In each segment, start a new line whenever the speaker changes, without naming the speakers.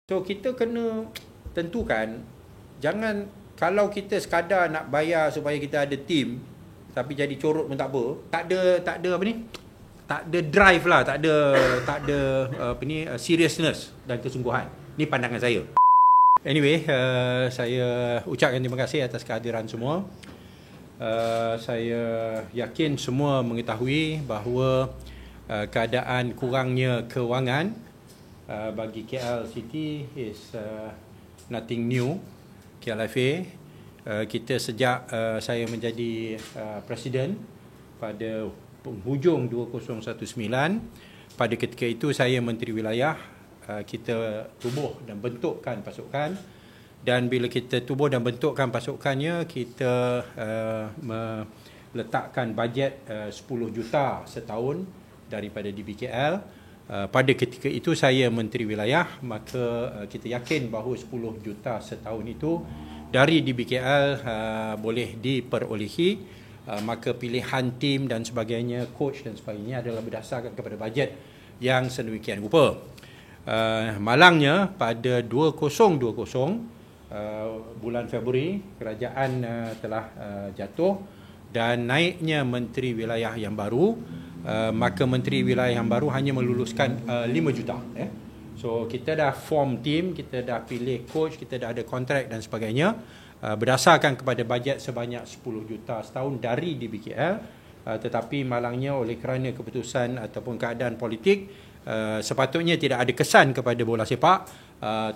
So kita kena tentukan, jangan kalau kita sekadar nak bayar supaya kita ada team tapi jadi corot pun tak apa. Tak ada apa ni? Tak ada drive lah, tak ada seriousness dan kesungguhan. Ni pandangan saya. Anyway, saya ucapkan terima kasih atas kehadiran semua. Saya yakin semua mengetahui bahawa keadaan kurangnya kewangan bagi KL City is nothing new. KLFA, kita sejak saya menjadi presiden pada penghujung 2019, pada ketika itu saya menteri wilayah, kita tubuh dan bentukkan pasukan, dan bila kita tubuh dan bentukkan pasukannya, kita meletakkan bajet 10 juta setahun daripada DBKL. Pada ketika itu saya menteri wilayah, maka kita yakin bahawa 10 juta setahun itu dari DBKL boleh diperolehi. Maka pilihan tim dan sebagainya, coach dan sebagainya adalah berdasarkan kepada bajet yang sedemikian rupa. Malangnya pada 2020 bulan Februari, kerajaan telah jatuh dan naiknya menteri wilayah yang baru. Maka menteri wilayah yang baru hanya meluluskan 5 juta. So kita dah form team, kita dah pilih coach, kita dah ada kontrak dan sebagainya, berdasarkan kepada bajet sebanyak 10 juta setahun dari DBKL. Tetapi malangnya oleh kerana keputusan ataupun keadaan politik, sepatutnya tidak ada kesan kepada bola sepak,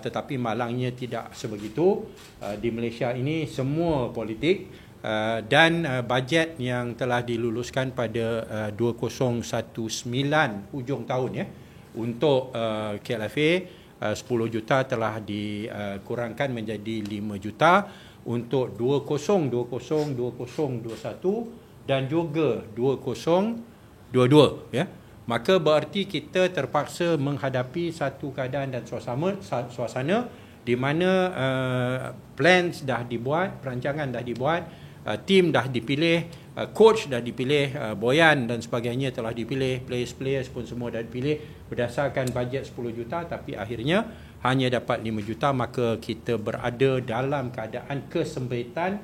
tetapi malangnya tidak sebegitu. Di Malaysia ini semua politik. Dan bajet yang telah diluluskan pada 2019 hujung tahun untuk KLFA, 10 juta telah dikurangkan menjadi 5 juta untuk 2020, 2021 dan juga 2022 Maka berarti kita terpaksa menghadapi satu keadaan dan suasana di mana plans dah dibuat, perancangan dah dibuat, tim dah dipilih, coach dah dipilih, Boyan dan sebagainya telah dipilih, players pun semua dah dipilih berdasarkan bajet 10 juta, tapi akhirnya hanya dapat 5 juta. Maka kita berada dalam keadaan kesempitan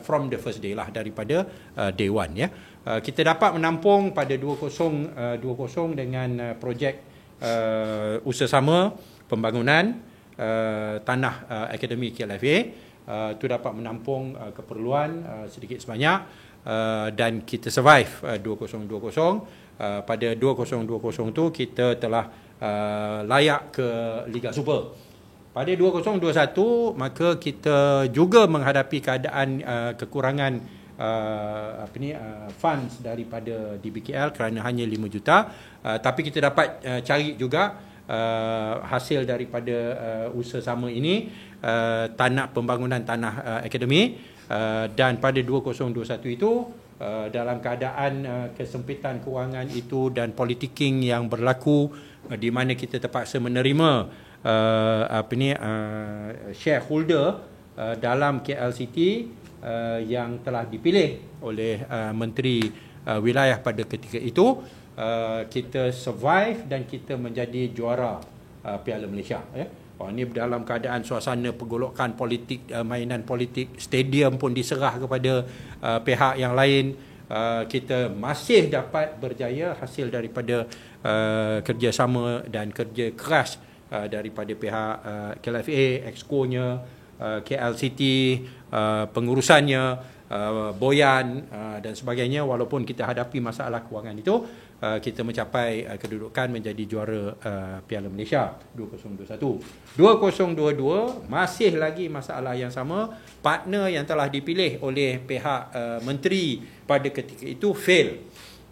from the first day lah, daripada day one. Kita dapat menampung pada 2020 dengan projek usaha pembangunan tanah akademi KLFA. Itu dapat menampung keperluan sedikit sebanyak, dan kita survive 2020. Pada 2020 tu kita telah layak ke Liga Super. Pada 2021 maka kita juga menghadapi keadaan kekurangan funds daripada DBKL kerana hanya 5 juta, tapi kita dapat cari juga hasil daripada usaha sama ini, pembangunan tanah akademi, dan pada 2021 itu dalam keadaan kesempitan kewangan itu dan politiking yang berlaku, di mana kita terpaksa menerima shareholder dalam KL City yang telah dipilih oleh menteri wilayah pada ketika itu. Kita survive dan kita menjadi juara Piala Malaysia. Ini dalam keadaan suasana pergolakan politik, mainan politik, stadium pun diserah kepada pihak yang lain. Kita masih dapat berjaya hasil daripada kerjasama dan kerja keras daripada pihak KLFA, Exco-nya, KL City, pengurusannya, Boyan dan sebagainya. Walaupun kita hadapi masalah kewangan itu, kita mencapai kedudukan menjadi juara Piala Malaysia 2021. 2022 masih lagi masalah yang sama. Partner yang telah dipilih oleh pihak menteri pada ketika itu fail.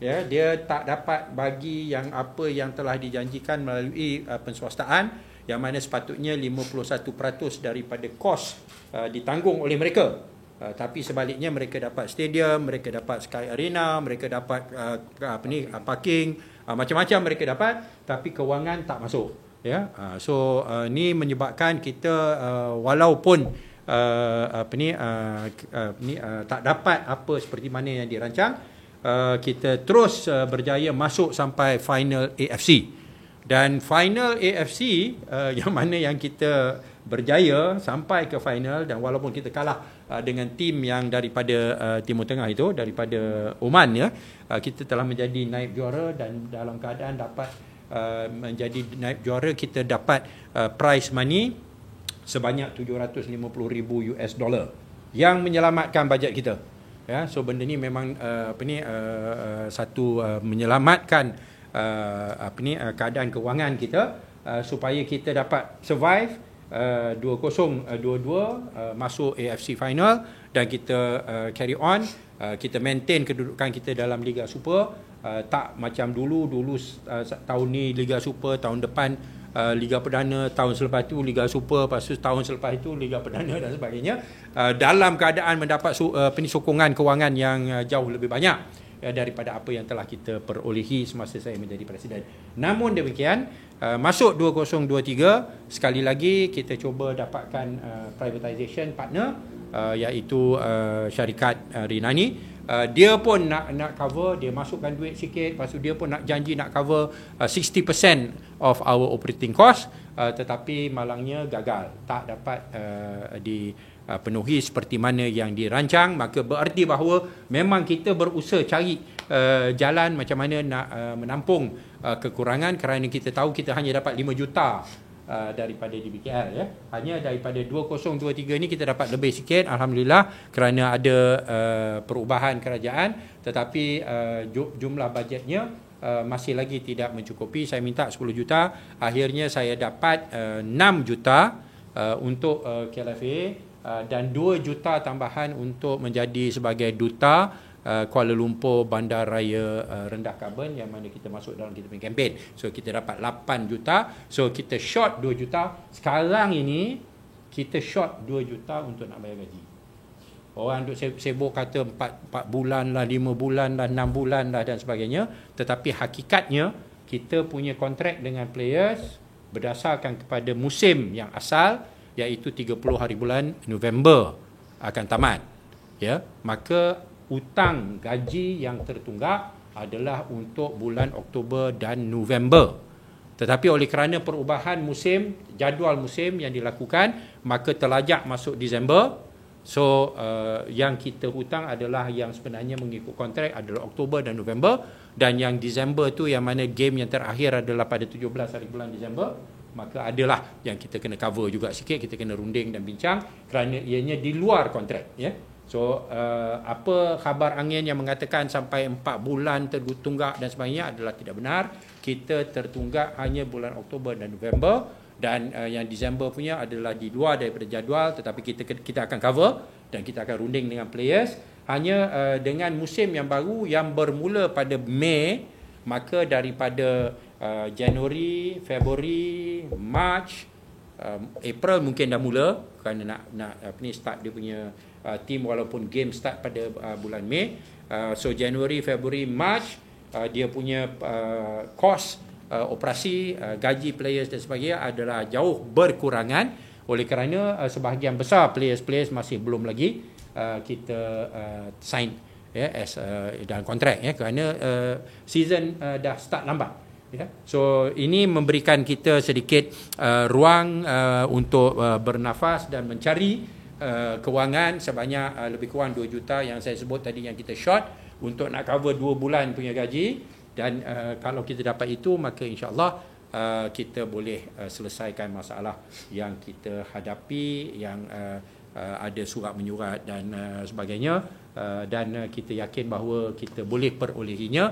Dia tak dapat bagi apa yang telah dijanjikan melalui penswastaan, yang mana sepatutnya 51% daripada kos ditanggung oleh mereka. Tapi sebaliknya mereka dapat stadium, mereka dapat Sky Arena, mereka dapat parking, macam-macam mereka dapat, tapi kewangan tak masuk. So ni menyebabkan kita walaupun tak dapat apa seperti mana yang dirancang, kita terus berjaya masuk sampai final AFC. Dan final AFC yang mana yang kita berjaya sampai ke final, dan walaupun kita kalah dengan tim yang daripada Timur Tengah itu, daripada Oman ya, kita telah menjadi naib juara, dan dalam keadaan dapat menjadi naib juara kita dapat prize money sebanyak 750,000 US dollar yang menyelamatkan bajet kita. Ya, so benda ni memang satu menyelamatkan keadaan kewangan kita supaya kita dapat survive 2022 masuk AFC final, dan kita carry on, kita maintain kedudukan kita dalam Liga Super, tak macam dulu tahun ni Liga Super, tahun depan Liga Perdana, tahun selepas itu Liga Super, lepas tu tahun selepas itu Liga Perdana dan sebagainya, dalam keadaan mendapat sokongan kewangan yang jauh lebih banyak daripada apa yang telah kita perolehi semasa saya menjadi presiden. Namun demikian, masuk 2023, sekali lagi kita cuba dapatkan privatisation partner, iaitu syarikat Rinani. Dia pun nak cover, dia masukkan duit sikit, lepas tu dia pun nak janji nak cover 60% of our operating cost, tetapi malangnya gagal, tak dapat dipenuhi seperti mana yang dirancang. Maka berarti bahawa memang kita berusaha cari jalan macam mana nak menampung kekurangan, kerana kita tahu kita hanya dapat 5 juta daripada DBKL ya. Hanya daripada 2023 ni kita dapat lebih sikit, alhamdulillah, kerana ada perubahan kerajaan, tetapi jumlah bajetnya masih lagi tidak mencukupi. Saya minta 10 juta, akhirnya saya dapat 6 juta untuk KLFA, dan 2 juta tambahan untuk menjadi sebagai duta Kuala Lumpur Bandar Raya Rendah Karbon, yang mana kita masuk dalam kita punya kempen. So kita dapat 8 juta. So kita short 2 juta. Sekarang ini kita short 2 juta untuk nak bayar gaji. Orang duk sibuk kata 4 bulan lah, 5 bulan lah, 6 bulan lah dan sebagainya. Tetapi hakikatnya kita punya kontrak dengan players berdasarkan kepada musim yang asal, iaitu 30 hari bulan November akan tamat. Ya, maka hutang gaji yang tertunggak adalah untuk bulan Oktober dan November. Tetapi oleh kerana perubahan musim, jadual musim yang dilakukan, maka terlajak masuk Disember. So yang kita hutang adalah yang sebenarnya mengikut kontrak adalah Oktober dan November, dan yang Disember tu yang mana game yang terakhir adalah pada 17 hari bulan Disember, maka adalah yang kita kena cover juga sikit, kita kena runding dan bincang kerana ianya di luar kontrak ya. So apa khabar angin yang mengatakan sampai 4 bulan tertunggak dan sebagainya adalah tidak benar. Kita tertunggak hanya bulan Oktober dan November, dan yang Disember punya adalah di luar daripada jadual, tetapi kita akan cover dan kita akan runding dengan players. Hanya dengan musim yang baru yang bermula pada Mei, maka daripada Januari, Februari, March, April mungkin dah mula kerana nak start dia punya team, walaupun game start pada bulan Mei. So Januari, Februari, March dia punya kos operasi, gaji players dan sebagainya adalah jauh berkurangan, oleh kerana sebahagian besar players masih belum lagi kita sign as dalam kontrak kerana season dah start lambat. So ini memberikan kita sedikit ruang untuk bernafas dan mencari kewangan sebanyak lebih kurang 2 juta yang saya sebut tadi yang kita short untuk nak cover 2 bulan punya gaji. Dan kalau kita dapat itu, maka insya-Allah kita boleh selesaikan masalah yang kita hadapi, yang ada surat menyurat dan sebagainya, dan kita yakin bahawa kita boleh perolehinya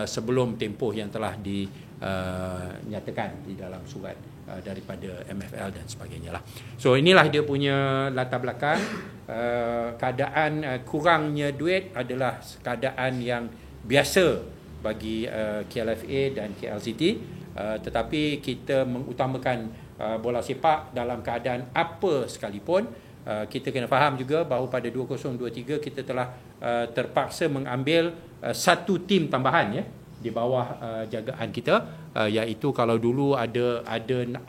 sebelum tempoh yang telah dinyatakan di dalam surat daripada MFL dan sebagainya lah. So inilah dia punya latar belakang. Keadaan kurangnya duit adalah keadaan yang biasa bagi KLFA dan KLCT, tetapi kita mengutamakan bola sepak dalam keadaan apa sekalipun. Kita kena faham juga bahawa pada 2023 kita telah terpaksa mengambil satu tim tambahan ya di bawah jagaan kita, iaitu kalau dulu adanya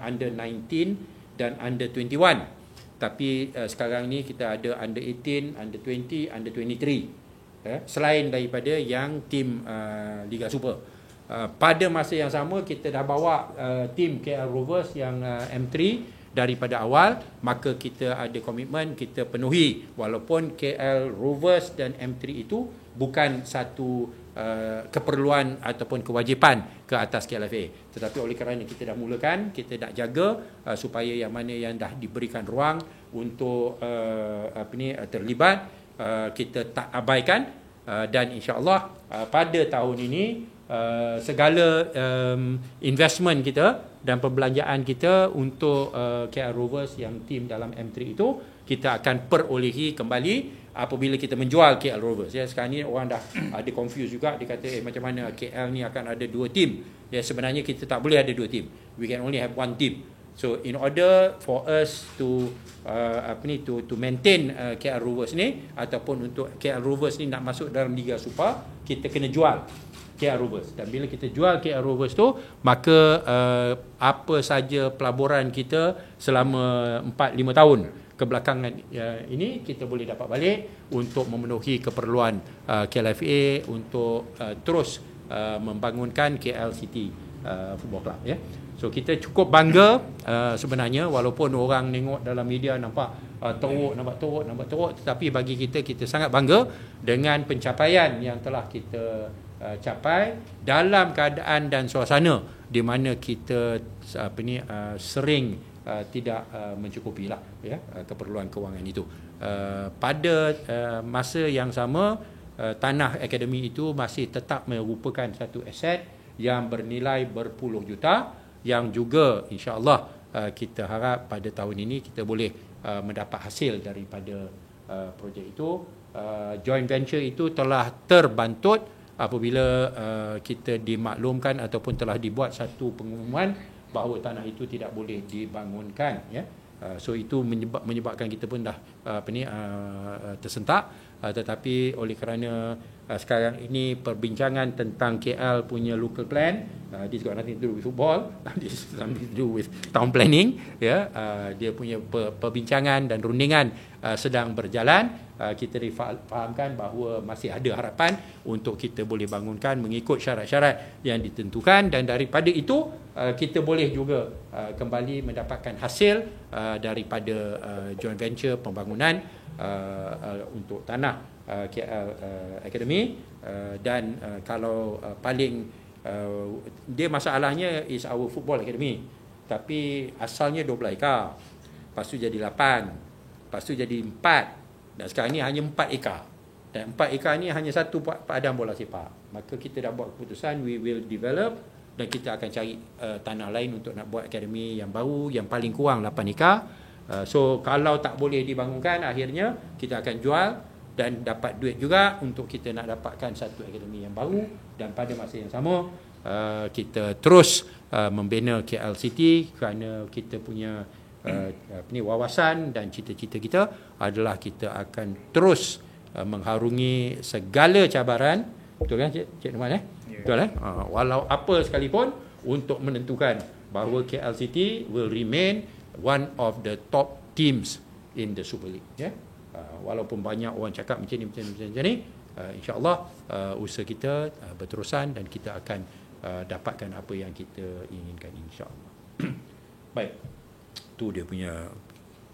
under 19 dan under 21, tapi sekarang ni kita ada under 18, under 20, under 23, selain daripada yang tim Liga Super. Pada masa yang sama kita dah bawa tim KL Rovers yang M3 daripada awal, maka kita ada komitmen kita penuhi walaupun KL Rovers dan M3 itu bukan satu keperluan ataupun kewajipan ke atas KLFA, tetapi oleh kerana kita dah mulakan, kita nak jaga supaya yang mana yang dah diberikan ruang untuk terlibat, kita tak abaikan, dan insya-Allah pada tahun ini segala investment kita dan perbelanjaan kita untuk KL Rovers yang tim dalam M3 itu kita akan perolehi kembali apabila kita menjual KL Rovers. Ya, sekarang ni orang dah ada confuse juga, dia kata macam mana KL ni akan ada 2 tim. Ya, sebenarnya kita tak boleh ada 2 tim. We can only have 1 team. So in order for us to to maintain KL Rovers ni, ataupun untuk KL Rovers ni nak masuk dalam Liga Super, kita kena jual KL Rovers. Dan bila kita jual KL Rovers tu, maka apa saja pelaburan kita selama 4-5 tahun kebelakangan ini kita boleh dapat balik untuk memenuhi keperluan KLFA untuk terus membangunkan KL City Football Club, ya. So kita cukup bangga sebenarnya, walaupun orang tengok dalam media nampak nampak teruk, tetapi bagi kita sangat bangga dengan pencapaian yang telah kita capai dalam keadaan dan suasana di mana kita sering tidak mencukupi lah, ya, keperluan kewangan itu. Pada masa yang sama, tanah akademi itu masih tetap merupakan satu aset yang bernilai berpuluh juta, yang juga insya-Allah kita harap pada tahun ini kita boleh mendapat hasil daripada projek itu. Joint venture itu telah terbantut apabila kita dimaklumkan ataupun telah dibuat satu pengumuman bahawa tanah itu tidak boleh dibangunkan, ya. So itu menyebabkan kita pun dah tersentak, tetapi oleh kerana sekarang ini perbincangan tentang KL punya local plan, this got nothing to do with football, this is something to do with town planning, ya. Dia punya perbincangan dan rundingan sedang berjalan. Kita difahamkan bahawa masih ada harapan untuk kita boleh bangunkan mengikut syarat-syarat yang ditentukan, dan daripada itu kita boleh juga kembali mendapatkan hasil daripada joint venture pembangunan untuk tanah KL Academy. Dan kalau paling dia masalahnya is our football academy, tapi asalnya 12 ekar, lepas tu jadi 8, lepas tu jadi 4, dan sekarang ni hanya 4 ekar, dan 4 ekar ni hanya satu padang bola sepak. Maka kita dah buat keputusan, we will develop, dan kita akan cari tanah lain untuk nak buat akademi yang baru, yang paling kurang 8 ekar. So kalau tak boleh dibangunkan, akhirnya kita akan jual dan dapat duit juga untuk kita nak dapatkan satu akademi yang baru. Dan pada masa yang sama kita terus membina KL City, kerana kita punya wawasan dan cita-cita kita adalah kita akan terus mengharungi segala cabaran, betul kan Cik Numan, betul walau apa sekalipun, untuk menentukan bahawa KL City will remain one of the top teams in the Super League, ya. Walaupun banyak orang cakap macam ni, insya-Allah usaha kita berterusan dan kita akan dapatkan apa yang kita inginkan, insya-Allah. Baik, tu dia punya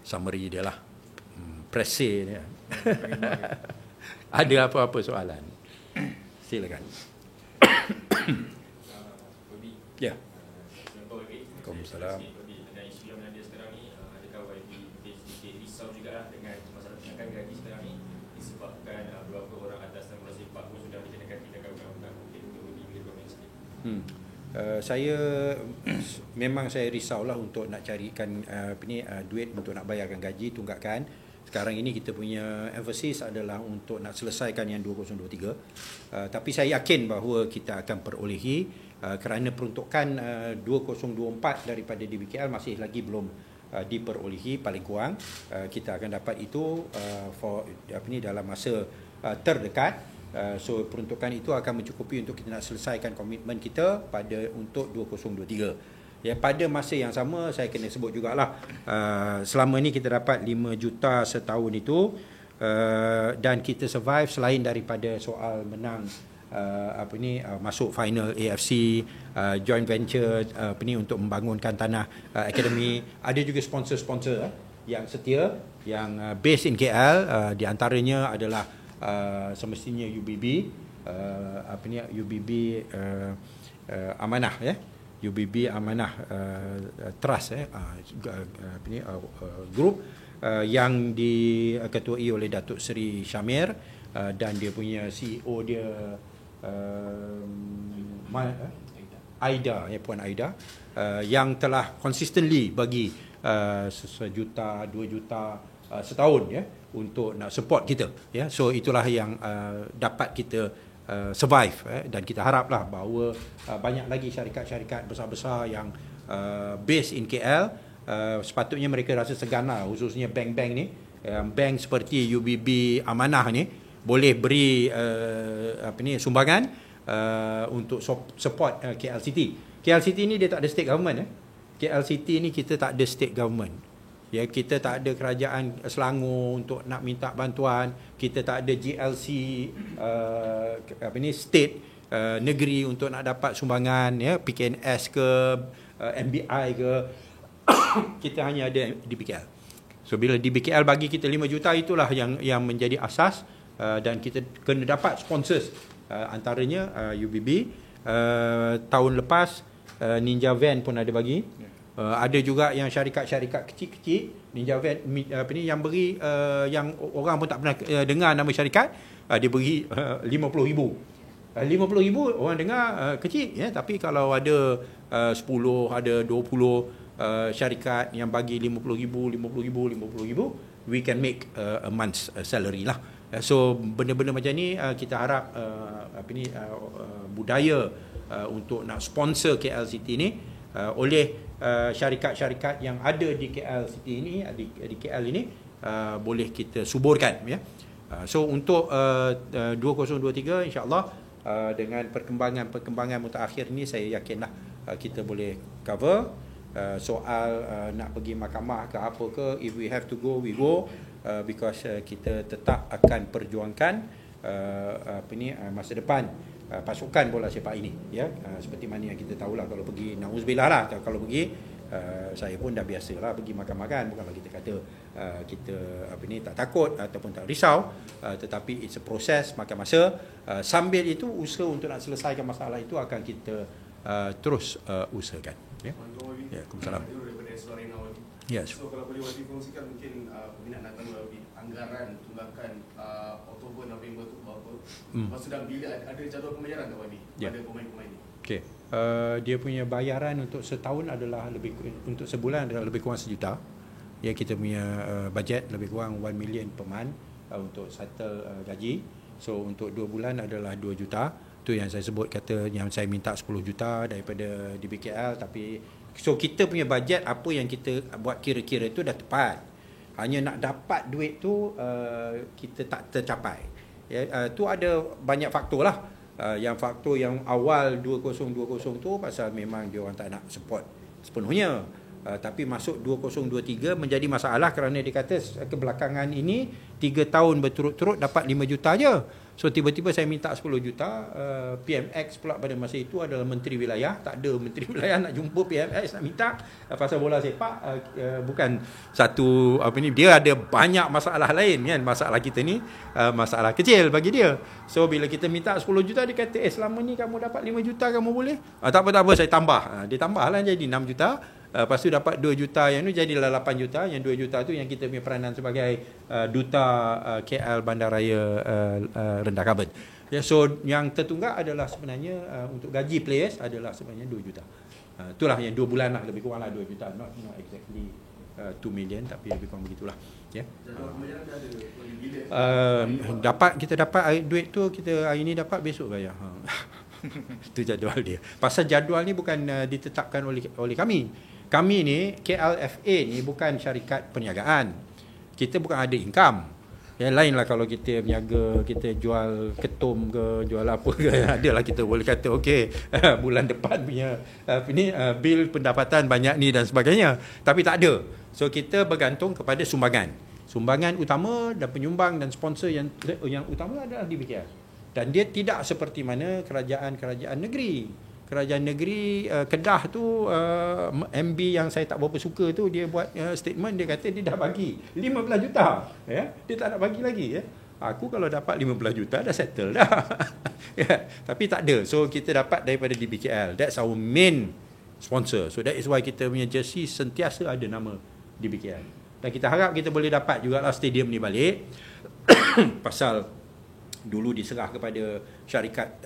summary dia lah, pressay dia. Ada apa-apa soalan? Silakan. Ya. Waalaikumsalam. Saya memang saya risaulah untuk nak carikan duit untuk nak bayarkan gaji tunggakan. Sekarang ini kita punya emphasis adalah untuk nak selesaikan yang 2023. Tapi saya yakin bahawa kita akan perolehi, kerana peruntukan 2024 daripada DBKL masih lagi belum diperolehi. Paling kurang kita akan dapat itu dalam masa terdekat. So peruntukan itu akan mencukupi untuk kita nak selesaikan komitmen kita untuk 2023. Ya, pada masa yang sama saya kena sebut jugalah, selama ni kita dapat 5 juta setahun itu, dan kita survive selain daripada soal menang masuk final AFC, joint venture untuk membangunkan tanah akademi. Ada juga sponsor-sponsor yang setia yang based in KL, di antaranya adalah semestinya UBB, UBB Amanah UBB Amanah Trust group yang diketuai oleh Datuk Seri Syamir, dan dia punya CEO dia Aida, Puan Aida, yang telah consistently bagi 1 juta, 2 juta setahun untuk nak support kita. So itulah yang dapat kita survive, dan kita haraplah bahawa banyak lagi syarikat-syarikat besar-besar yang based in KL, sepatutnya mereka rasa segan lah, khususnya bank-bank ni, bank seperti UBB Amanah ni boleh beri sumbangan untuk support KL City. KL City ni dia tak ada state government. KL City ni kita tak ada state government. Kita tak ada kerajaan Selangor untuk nak minta bantuan. Kita tak ada GLC state negeri untuk nak dapat sumbangan, PKNS ke MBI ke. Kita hanya ada DBKL. So bila DBKL bagi kita 5 juta, itulah yang menjadi asas, dan kita kena dapat sponsors, antaranya UBB. Tahun lepas Ninja Van pun ada bagi. Ada juga yang syarikat-syarikat kecil-kecil Ninja Van yang beri, yang orang pun tak pernah dengar nama syarikat, dia beri 50,000. 50,000 orang dengar kecil, tapi kalau ada 10, ada 20 syarikat yang bagi 50,000, 50,000, we can make a month's salary lah. So benda-benda macam ni kita harap budaya untuk nak sponsor KL City ni oleh syarikat-syarikat yang ada di KL City ini, di KL ini, boleh kita suburkan. So untuk 2023 insya-Allah, dengan perkembangan mutakhir ni, saya yakinlah kita boleh cover soal nak pergi mahkamah ke apa ke. If we have to go, we go, because kita tetap akan perjuangkan masa depan pasukan bola sepak ini, seperti mana yang kita tahulah. Kalau pergi, nauzubillah lah, kalau pergi, saya pun dah biasalah pergi mahkamah kan. Bukanlah kita kata kita tak takut ataupun tak risau, tetapi it's a process, makan masa. Sambil itu usaha untuk nak selesaikan masalah itu akan kita terus usahakan. Waalaikumsalam. Yes.
So kalau boleh Wati kongsikan mungkin peminat nak tahu lebih anggaran tunggakan Oktober, November tu berapa? Maksud dan bila ada jadual pembayaran tak Wati pada pemain-pemain ni?
Okey. Dia punya bayaran untuk setahun adalah untuk sebulan adalah lebih kurang 1 juta. Kita punya bajet lebih kurang 1 million per month untuk settle gaji. So untuk 2 bulan adalah 2 juta. Tu yang saya sebut, kata yang saya minta 10 juta daripada DBKL, tapi so kita punya bajet apa yang kita buat kira-kira tu dah tepat. Hanya nak dapat duit tu kita tak tercapai. Tu ada banyak faktor lah. Yang faktor yang awal 2020 tu pasal memang dia orang tak nak support sepenuhnya. Tapi masuk 2023 menjadi masalah kerana dia kata kebelakangan ini 3 tahun berturut-turut dapat 5 juta je. So tiba-tiba saya minta 10 juta. PMX pula pada masa itu adalah menteri wilayah. Tak ada menteri wilayah nak jumpa PMX nak minta pasal bola sepak. Bukan satu dia ada banyak masalah lain kan. Masalah kita ni masalah kecil bagi dia. So bila kita minta 10 juta, dia kata selama ni kamu dapat 5 juta kamu boleh. Tak apa saya tambah. Dia tambahlah jadi 6 juta. Lepas tu dapat 2 juta yang tu jadilah 8 juta. Yang 2 juta tu yang kita punya peranan sebagai duta KL Bandaraya Rendah Carbon. So yang tertunggak adalah sebenarnya untuk gaji players adalah sebenarnya 2 juta. Itulah yang 2 bulan lah, lebih kurang lah 2 juta. Not exactly 2 million, tapi lebih kurang begitulah. Kita dapat duit tu, kita hari ni dapat, besok bayar. Itu jadual dia. Pasal jadual ni bukan ditetapkan oleh kami. Kami ni KLFA ni bukan syarikat perniagaan. Kita bukan ada income. Yang lain lah kalau kita berniaga, kita jual ketum ke, jual apa ke, adalah kita boleh kata okey, bulan depan punya bil pendapatan banyak ni dan sebagainya. Tapi tak ada. So kita bergantung kepada sumbangan. Sumbangan utama dan penyumbang dan sponsor yang utama adalah DBKL. Dan dia tidak seperti mana kerajaan-kerajaan negeri. Kerajaan negeri Kedah tu MB yang saya tak berapa suka tu, dia buat statement, dia kata dia dah bagi 15 juta. Ya, dia tak nak bagi lagi ya. Aku kalau dapat 15 juta dah settle dah. Ya, tapi tak ada. So kita dapat daripada DBKL. That's our main sponsor. So that is why kita punya jersey sentiasa ada nama DBKL. Dan kita harap kita boleh dapat jugalah stadium ni balik. Pasal dulu diserah kepada syarikat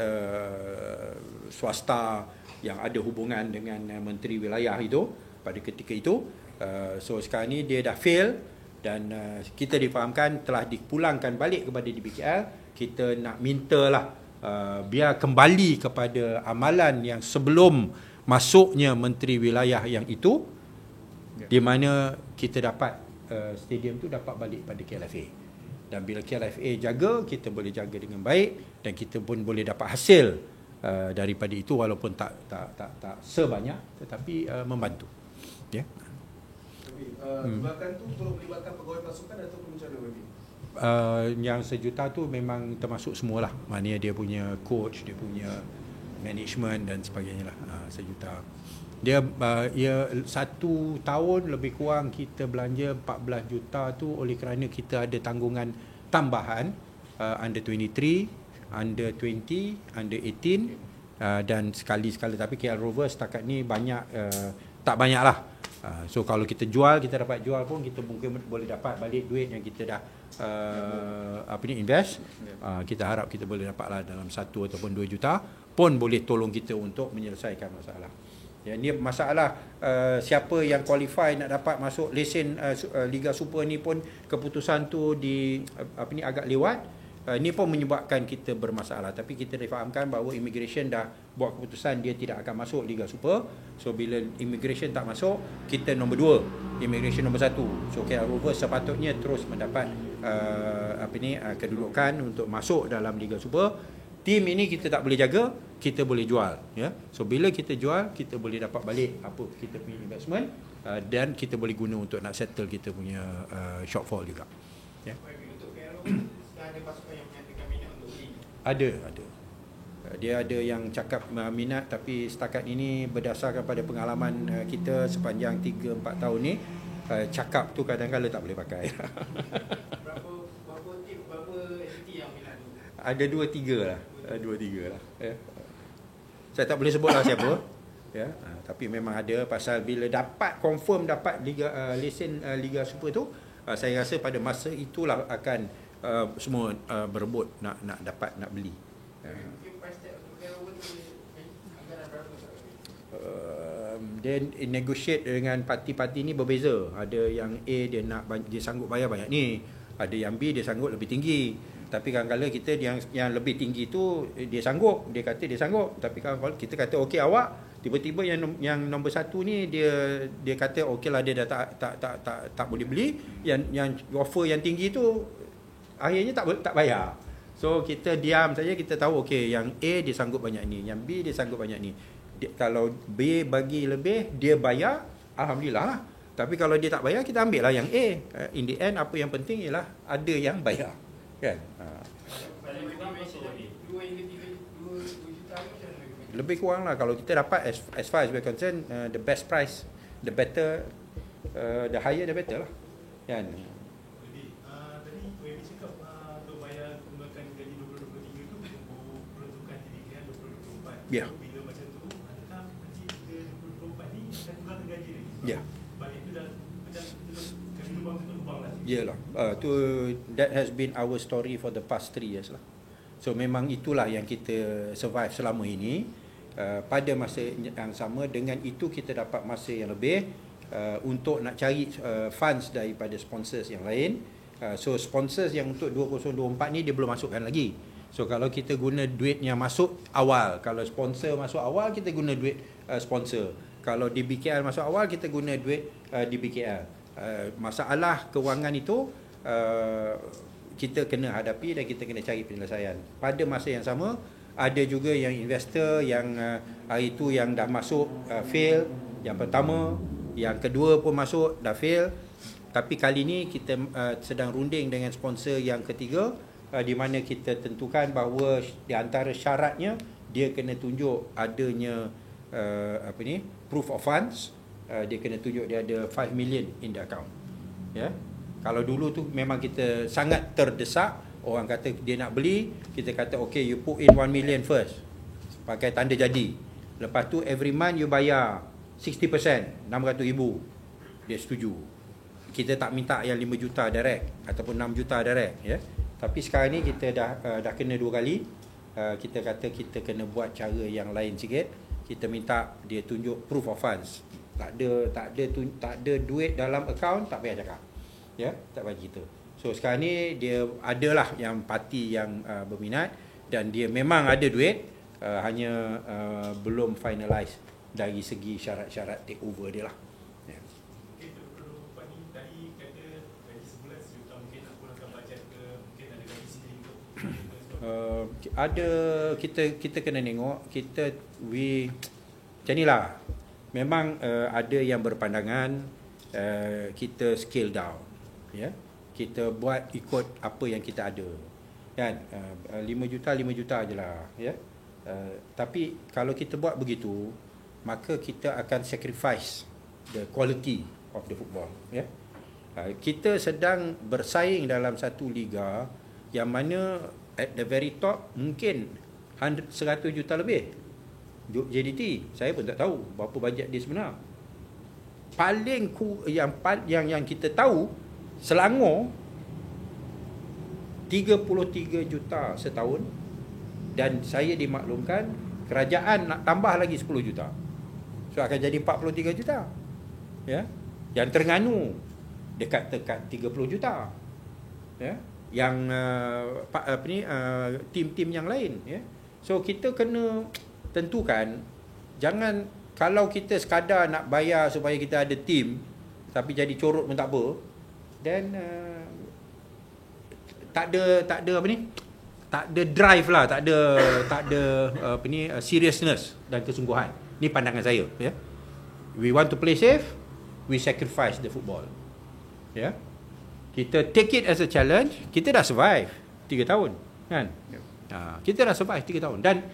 swasta yang ada hubungan dengan menteri wilayah itu pada ketika itu. So sekarang ni dia dah fail, dan kita difahamkan telah dipulangkan balik kepada DBKL. Kita nak mintalah biar kembali kepada amalan yang sebelum masuknya menteri wilayah yang itu, di mana kita dapat stadium tu dapat balik pada KLFA. Dan bila KLFA jaga, kita boleh jaga dengan baik, dan kita pun boleh dapat hasil daripada itu, walaupun tak sebanyak, tetapi membantu. Ya.
Tunggakan tu perlu melibatkan pegawai pasukan ataupun macam mana?
Yang sejuta tu memang termasuk semualah. Maknanya dia punya coach, dia punya management dan sebagainya lah. Sejuta. Dia satu tahun lebih kurang kita belanja 14 juta tu oleh kerana kita ada tanggungan tambahan under 23, under 20, under 18 dan sekali-sekala. Tapi KL Rovers setakat ni banyak, tak banyak lah. So kalau kita jual, kita dapat jual pun, kita mungkin boleh dapat balik duit yang kita dah invest. Kita harap kita boleh dapatlah dalam 1 ataupun 2 juta pun boleh tolong kita untuk menyelesaikan masalah. Ya, ni masalah siapa yang qualify nak dapat masuk lesen Liga Super ni pun keputusan tu agak lewat. Ini pun menyebabkan kita bermasalah. Tapi kita difahamkan bahawa immigration dah buat keputusan dia tidak akan masuk Liga Super. So bila immigration tak masuk, kita nombor 2, immigration nombor 1. So KL Rovers sepatutnya terus mendapat kedudukan untuk masuk dalam Liga Super. Tim ini kita tak boleh jaga, kita boleh jual. Ya. So bila kita jual, kita boleh dapat balik apa kita punya investment, dan kita boleh guna untuk nak settle kita punya shortfall juga. Ya.
Ada pasukan yang menyatakan minat untuk beli?
Ada. Dia ada yang cakap minat, tapi setakat ini berdasarkan pada pengalaman kita sepanjang 3-4 tahun ni, cakap tu kadang-kadang tak boleh pakai.
Berapa tim, berapa entiti yang minat tu?
Ada 2-3 lah. 2-3 lah. Ya. Saya tak boleh sebutlah siapa. Ya, tapi memang ada, pasal bila dapat confirm dapat lesen Liga Super tu, saya rasa pada masa itulah akan semua berebut nak dapat, nak beli. Dia negotiate dengan parti-parti ni berbeza. Ada yang A dia sanggup bayar banyak ni, ada yang B dia sanggup lebih tinggi. Tapi kadang-kadang kita yang lebih tinggi tu dia sanggup, dia kata dia sanggup. Tapi kalau kita kata okey awak, tiba-tiba yang nombor 1 ni dia kata okeylah dia dah tak boleh beli. Yang offer yang tinggi tu akhirnya tak bayar. So kita diam saja, kita tahu okey yang A dia sanggup banyak ni, yang B dia sanggup banyak ni. Kalau B bagi lebih, dia bayar, alhamdulillah lah. Tapi kalau dia tak bayar, kita ambil lah yang A. In the end, apa yang penting ialah ada yang bayar. Kan? Lebih kurang lah. Kalau kita dapat, as far as we're concerned, the best price, the better, the higher the better lah. Kan? Ya.
Bila macam tu, adakah nanti 2024 ni akan kurangkan gaji lagi?
Ya.
Balik tu dah macam gaji lubang tu lubang lah.
Yalah. That has been our story for the past 3 years lah. So memang itulah yang kita survive selama ini. Pada masa yang sama, dengan itu kita dapat masa yang lebih untuk nak cari funds daripada sponsors yang lain. So sponsors yang untuk 2024 ni dia belum masukkan lagi. So kalau kita guna duit yang masuk awal, kalau sponsor masuk awal, kita guna duit sponsor. Kalau DBKL masuk awal, kita guna duit DBKL. Masalah kewangan itu kita kena hadapi dan kita kena cari penyelesaian. Pada masa yang sama, ada juga yang investor yang hari itu yang dah masuk fail, yang pertama, yang kedua pun masuk dah fail. Tapi kali ni kita sedang runding dengan sponsor yang ketiga, di mana kita tentukan bahawa di antara syaratnya dia kena tunjuk adanya proof of funds. Dia kena tunjuk dia ada 5 million in the account. Ya. Kalau dulu tu memang kita sangat terdesak, orang kata dia nak beli, kita kata okay, you put in 1 million first, pakai tanda jadi. Lepas tu every month you bayar 60%, 600,000. Dia setuju. Kita tak minta yang 5 juta direct ataupun 6 juta direct, ya. Tapi sekarang ni kita dah kena 2 kali. Kita kata kita kena buat cara yang lain sikit. Kita minta dia tunjuk proof of funds. Tak ada duit dalam akaun, tak payah cakap. Ya, tak bagi kita. So sekarang ni dia adalah yang parti yang berminat dan dia memang ada duit, hanya belum finalize dari segi syarat-syarat take over dia lah. Ya.
Mungkin perlu Pak ni tadi kata gaji sebulan sejuta, mungkin nak kurangkan bajet ke, mungkin ada gaji sendiri untuk
ada kita kena tengok macam ni lah. Memang ada yang berpandangan kita scale down, ya. Kita buat ikut apa yang kita ada, kan. 5 juta je lah, ya. Tapi kalau kita buat begitu, maka kita akan sacrifice the quality of the football, ya. Kita sedang bersaing dalam satu liga yang mana at the very top mungkin 100 juta lebih JDT. Saya pun tak tahu berapa bajet dia sebenar. Paling yang kita tahu, Selangor 33 juta setahun, dan saya dimaklumkan kerajaan nak tambah lagi 10 juta. So akan jadi 43 juta. Ya. Yang Terengganu dekat-dekat 30 juta. Ya. Yang tim-tim yang lain, ya. So kita kena tentukan, jangan kalau kita sekadar nak bayar supaya kita ada tim tapi jadi corot pun tak apa, then tak ada drive lah, tak ada seriousness dan kesungguhan. Ni pandangan saya, ya. We want to play safe, we sacrifice the football. Ya. Kita take it as a challenge. Kita dah survive 3 tahun, kan? Kita dah survive 3 tahun dan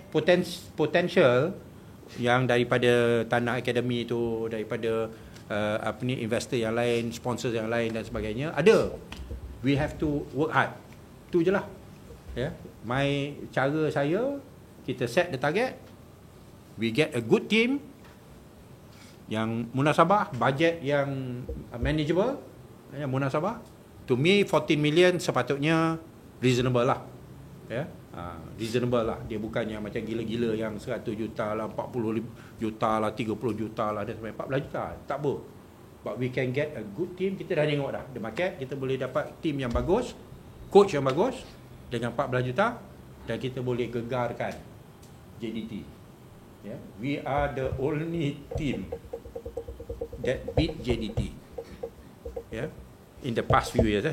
potential yang daripada tanah akademi tu, daripada investor yang lain, sponsor yang lain dan sebagainya ada. We have to work hard. Tu je lah, ya. Cara saya, kita set the target, we get a good team yang munasabah, budget yang manageable, yang munasabah. To me 14 million sepatutnya reasonable lah, ya. Reasonable lah. Dia bukan yang macam gila-gila yang 100 juta lah, 40 juta lah, 30 juta lah dan sampai 14 juta. Tak apa. But we can get a good team. Kita dah tengok dah the market, kita boleh dapat team yang bagus, coach yang bagus dengan 14 juta, dan kita boleh gegarkan JDT. Yeah. We are the only team that beat JDT. Yeah. In the past few years,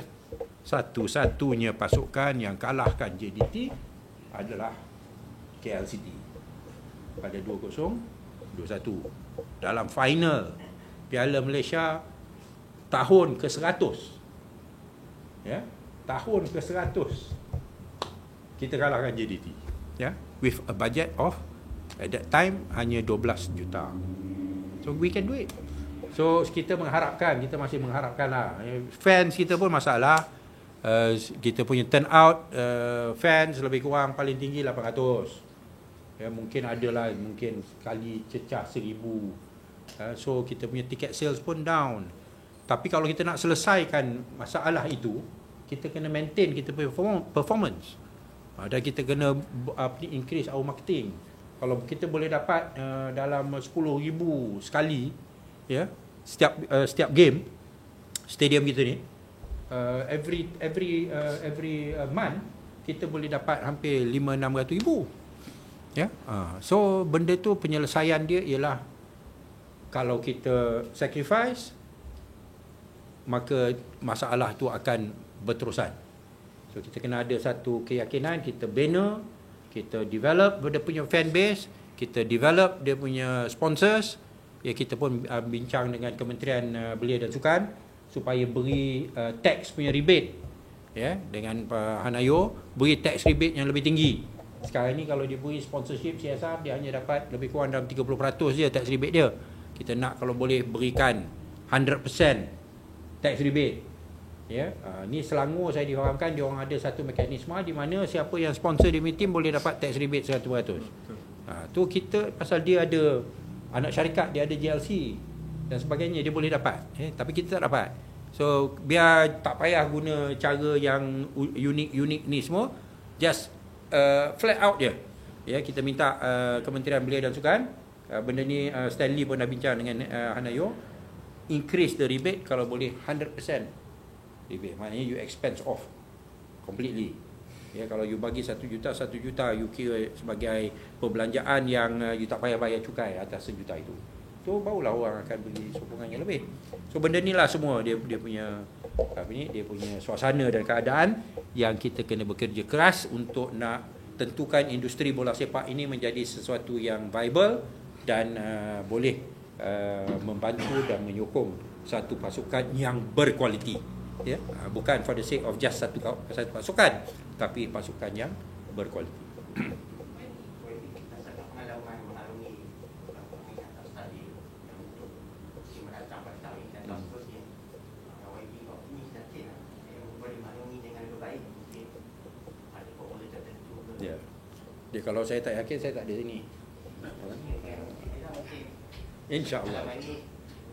satu-satunya pasukan yang kalahkan JDT adalah KL City pada 2-0, 2-1 dalam final Piala Malaysia tahun ke-100. Ya, tahun ke-100 kita kalahkan JDT, ya, with a budget of at that time hanya 12 juta. So we can do it. So kita masih mengharapkan lah. Fans kita pun masalah. Kita punya turnout fans lebih kurang paling tinggi 800. Ya, mungkin adalah mungkin sekali cecah 1000. So kita punya ticket sales pun down. Tapi kalau kita nak selesaikan masalah itu, kita kena maintain kita punya performance. Dan kita kena increase our marketing. Kalau kita boleh dapat dalam 10,000 sekali, ya, setiap game stadium kita ni, every month kita boleh dapat hampir 500-600 ribu, ya. So benda tu penyelesaian dia ialah kalau kita sacrifice, maka masalah tu akan berterusan. So kita kena ada satu keyakinan, kita bina, kita develop dia punya fan base, kita develop dia punya sponsors. Ya, kita pun bincang dengan Kementerian Belia dan Sukan supaya beri tax punya rebate ya, dengan Hanayo beri tax rebate yang lebih tinggi. Sekarang ni kalau dia beri sponsorship CSR, dia hanya dapat lebih kurang dalam 30% je tax rebate dia. Kita nak kalau boleh berikan 100% tax rebate. Ya, ni Selangor saya difahamkan dia orang ada satu mekanisme di mana siapa yang sponsor di meeting boleh dapat tax rebate 100%. Tu kita pasal dia ada anak syarikat, dia ada JLC dan sebagainya, dia boleh dapat. Tapi kita tak dapat. So biar tak payah guna cara yang unik-unik ni semua, just flat out je. Ya, kita minta Kementerian Belia dan Sukan, benda ni Stanley pun dah bincang dengan Hanayo, increase the rebate kalau boleh 100% rebate. Maknanya you expense off completely. Ya, kalau you bagi 1 juta you kira sebagai perbelanjaan yang you tak payah bayar cukai atas 1 juta itu. So barulah orang akan beli sokongan yang lebih. So benda ni lah semua dia punya dia punya suasana dan keadaan yang kita kena bekerja keras untuk nak tentukan industri bola sepak ini menjadi sesuatu yang viable dan boleh membantu dan menyokong satu pasukan yang berkualiti. Ya, bukan for the sake of just satu pasukan, tapi pasukan yang berkualiti. Ya. Dia kalau saya tak yakin saya tak ada sini. InsyaAllah.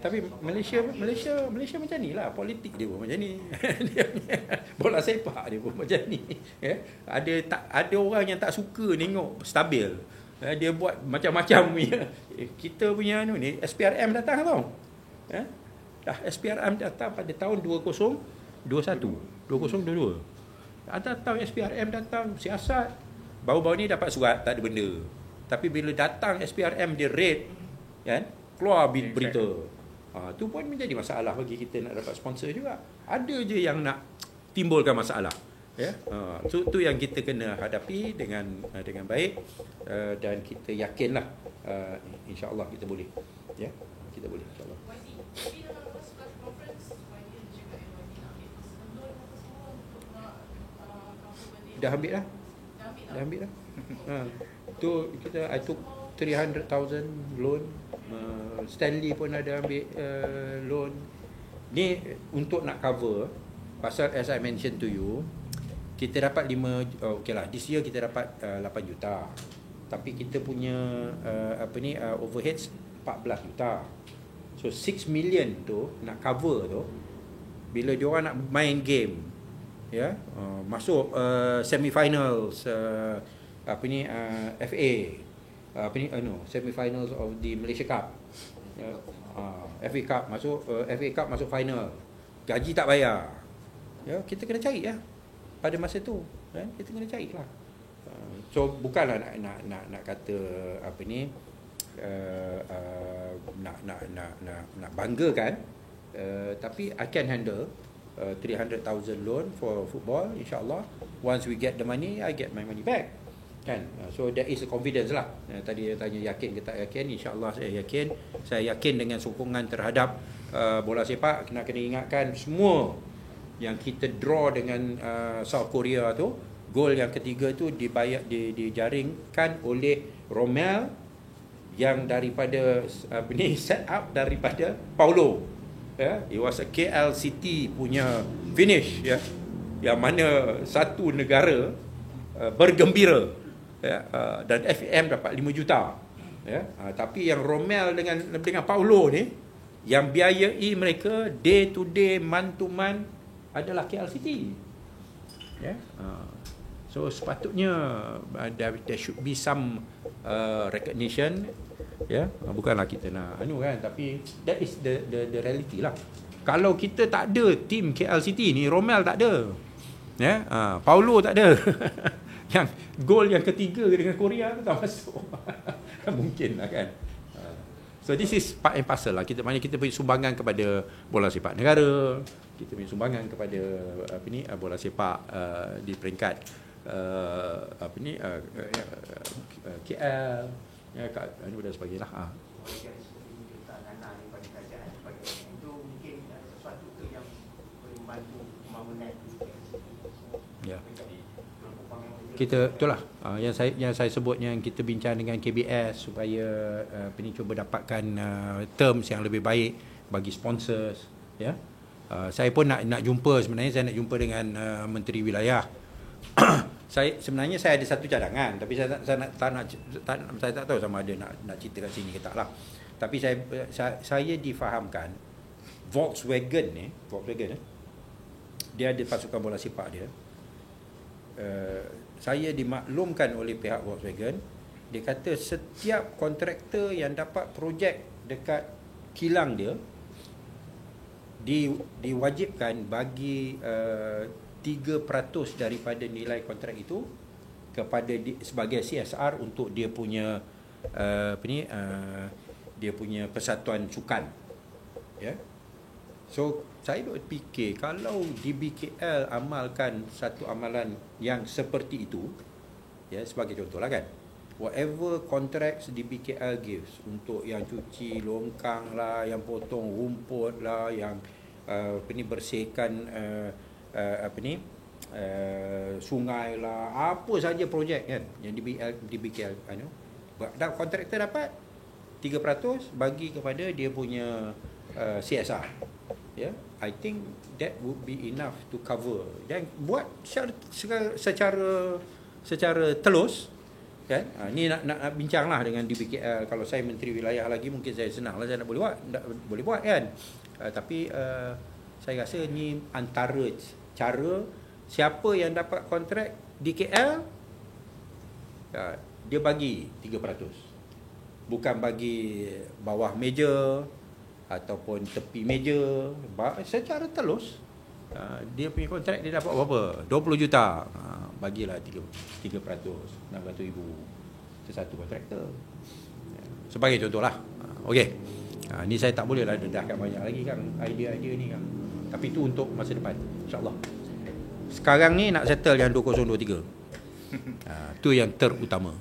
Tapi Malaysia macam ni lah, politik dia pun macam ni. Dia punya bola sepak dia pun macam ni. Ya? Ada orang yang tak suka tengok stabil. Dia buat macam-macam punya. Kita punya ni SPRM datang tau. Dah SPRM datang pada tahun 2021, 2022. Datang SPRM datang siasat. Baru-baru ni dapat surat tak ada benda. Tapi bila datang SPRM dia raid, kan? Keluar berita. Tu pun menjadi masalah bagi kita nak dapat sponsor juga. Ada je yang nak timbulkan masalah. Ya, tu yang kita kena hadapi dengan baik, dan kita yakinlah insya-Allah kita boleh. Ya, kita boleh insya-Allah. Dah ambil dah. Tu I took 300,000 loan. Stanley pun ada ambil loan. Ni untuk nak cover pasal as I mentioned to you, kita dapat 5 okey lah, this year kita dapat 8 juta. Tapi kita punya overheads 14 juta. So 6 million tu nak cover tu, bila diorang nak main game, ya, masuk semi-finals FA, semi-finals of the Malaysia Cup, FA Cup masuk final, gaji tak bayar, ya, kita kena cari ya pada masa tu, kan, kita kena cari lah. So bukanlah nak kata nak banggakan, tapi I can handle 300,000 loan for football, insyaAllah. Once we get the money, I get my money back, kan. So that is a confidence lah. Tadi dia tanya yakin ke tak yakin, insyaAllah saya yakin dengan sokongan terhadap bola sepak. Kena ingatkan semua yang kita draw dengan South Korea tu, gol yang ketiga tu dijaringkan oleh Romel yang daripada set up daripada Paulo. Ya, it was a KL City punya finish, ya, yang mana satu negara bergembira, ya, dan FM dapat 5 juta, ya. Tapi yang Romel dengan Paulo ni, yang biayai mereka day to day, month to month adalah KL City, ya. So sepatutnya there should be some recognition, ya. Bukanlah kita nak kan, tapi that is the reality lah. Kalau kita tak ada tim KL City ni, Romel tak ada, ya, Paulo tak ada. Yang gol yang ketiga dengan Korea tu tak masuk. Mungkin lah, kan. So this is part and parcel lah. Kita punya sumbangan kepada bola sepak negara, kita punya sumbangan kepada bola sepak di peringkat KL, ya, dan sebagainya lah. Ya. Kita itulah yang saya sebut, yang kita bincang dengan KBS supaya cuba dapatkan terms yang lebih baik bagi sponsors, ya. Saya pun nak jumpa, sebenarnya saya nak jumpa dengan Menteri Wilayah. Sebenarnya saya ada satu cadangan, tapi saya tak tahu sama ada nak cerita kat sini ke tak lah. Tapi saya difahamkan Volkswagen dia ada pasukan bola sepak dia. Saya dimaklumkan oleh pihak Volkswagen, dia kata setiap kontraktor yang dapat projek dekat kilang dia diwajibkan bagi 3% daripada nilai kontrak itu kepada sebagai CSR untuk dia punya dia punya persatuan sukan, ya. So saya fikir kalau di BKL amalkan satu amalan yang seperti itu, ya, sebagai contohlah kan, whatever contracts di BKL gives untuk yang cuci longkang lah, yang potong rumput lah, yang bersihkan sungai lah, apa saja projek kan yang di BKL kontraktor dapat 3% bagi kepada dia punya CSR. Ya, I think that would be enough to cover. Dan buat secara telus kan. Ni nak bincanglah dengan DBKL. Kalau saya Menteri Wilayah lagi, mungkin saya senanglah, saya nak boleh buat kan. Tapi saya rasa ni antara cara siapa yang dapat kontrak di KL, dia bagi 3%. Bukan bagi bawah meja ataupun tepi meja, secara telus. Dia punya kontrak dia dapat berapa? 20 juta. Bagilah 3%, 600,000 sesatu kontraktor. Sebagai contohlah. Okey. Ni saya tak boleh lah dedahkan banyak lagi kan idea-idea ni kan. Tapi itu untuk masa depan, insya-Allah. Sekarang ni nak settle yang 2023. Tu yang terutama.